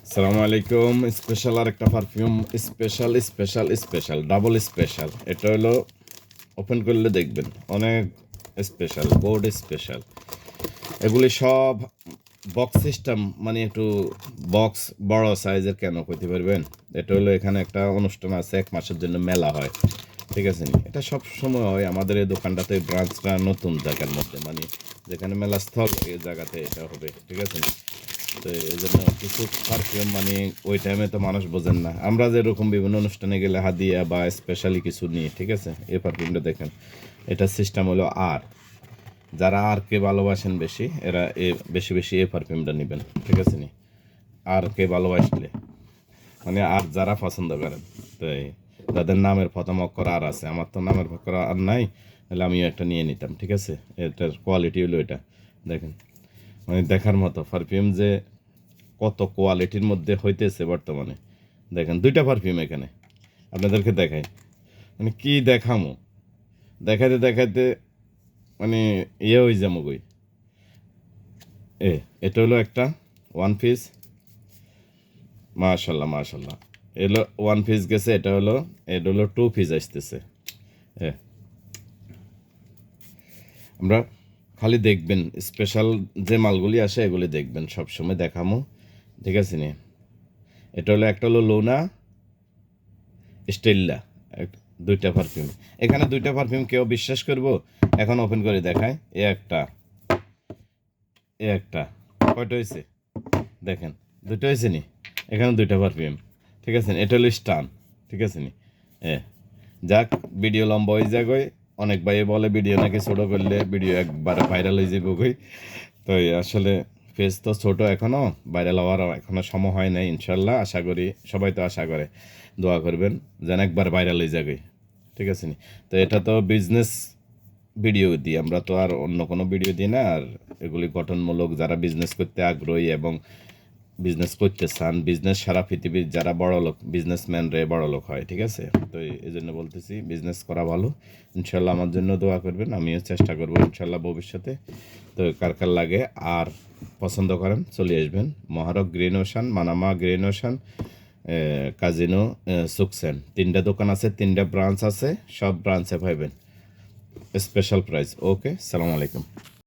আসসালামু আলাইকুম। স্পেশাল আর একটা perfume, special special special double special. এটা হলো ওপেন করলে দেখবেন অনেক স্পেশাল, বোর্ড স্পেশাল। এগুলি সব বক্স সিস্টেম, মানে একটু বক্স বড় সাইজের কেন কইতে পারবেন। এটা হলো এখানে একটা অনুষ্ঠান আছে, 1 মাসের জন্য মেলা হয়, ঠিক আছে নি? এটা সব সময় হয় আমাদের এই দোকানটাতে। ব্রাঞ্চটা নতুন জায়গার মধ্যে, মানে যেখানে মেলা স্থল এই জায়গাতে এটা হবে, ঠিক আছে নি? তো এই জন্য কিছু পারফিউম, মানে ওই টাইমে তো মানুষ বোঝেন না। আমরা যেরকম বিভিন্ন অনুষ্ঠানে গেলে হাদিয়া বা স্পেশালি কিছু নিয়ে, ঠিক আছে। এই পারফিউমটা দেখেন, এটা সিস্টেম হলো আর যারা আর কে ভালোবাসেন বেশি, এরা বেশি বেশি এই পারফিউমটা নেবেন, ঠিক আছে নি? আর কে ভালোবাসলে, মানে আর যারা পছন্দ করেন, তো যাদের নামের প্রথম অক্ষর আর আছে, আমার তো নামের অক্ষর আর নাই, তাহলে আমিও একটা নিয়ে নিতাম, ঠিক আছে। এটার কোয়ালিটি হলো এটা দেখেন, মানে দেখার মতো পারফিউম যে কত কোয়ালিটির মধ্যে হইতেছে বর্তমানে। দেখেন দুইটা পারফিউম এখানে আপনাদেরকে দেখাই, মানে কি দেখামো, দেখাইতে দেখাইতে মানে হয়ে যাবো গই। এটা হলো একটা ওয়ান পিস, মাশাল্লাহ মাশাল্লাহ। এলো ওয়ান পিস গেছে, এটা হলো 2 পিস আসতেছে। এ আমরা খালি দেখবেন স্পেশাল যে মালগুলি আসে এগুলি দেখবেন, সবসময় দেখামো, ঠিক আছে নি? এটা হলো একটা হলো লোনা স্টেল্লা, দুইটা পারফিউম। এখানে দুইটা পারফিউম কেউ বিশ্বাস করবো? এখন ওপেন করে দেখায়। এ একটা কয়টা হয়েছে দেখেন, দুটো হয়েছে নি? এখানে দুইটা পারফিউম, ঠিক আছে। এটা হলো স্টান, ঠিক আছে নি? এ যাক, ভিডিও লম্বা হয়ে যাক। অনেক ভাই বলে ভিডিও নাকি ছোট করলে ভিডিও একবার ভাইরাল হয়ে যাবে গই। তো আসলে পেজ তো ছোট, এখনও ভাইরাল হওয়ার এখনও সময় হয় নাই। ইনশাল্লাহ আশা করি, সবাই তো আশা করে, দোয়া করবেন যেন একবার ভাইরাল হয়ে যাবে, ঠিক আছে নি? তো এটা তো বিজনেস ভিডিও দিই, আমরা তো আর অন্য কোনো ভিডিও দিই না। আর এগুলি গঠনমূলক, যারা বিজনেস করতে আগ্রহী এবং বিজনেস করতে চান, বিজনেস সারা পৃথিবীর যারা বড় লোক, বিজনেসম্যানরে বড় লোক হয়, ঠিক আছে। তো এই জন্য বলতেছি বিজনেস করা ভালো। ইনশাল্লাহ আমার জন্য দোয়া করবেন, আমিও চেষ্টা করবো ইনশাল্লাহ ভবিষ্যতে। তো কার কার লাগে আর পছন্দ করেন চলে আসবেন। মহারক গ্রিন ওশান, মানামা গ্রিন ওশান, কাজিনো, সুকসেন, 3টা দোকান আছে, 3টা ব্রাঞ্চ আছে, সব ব্রাঞ্চে পাইবেন স্পেশাল প্রাইস। ওকে, সালাম আলাইকুম।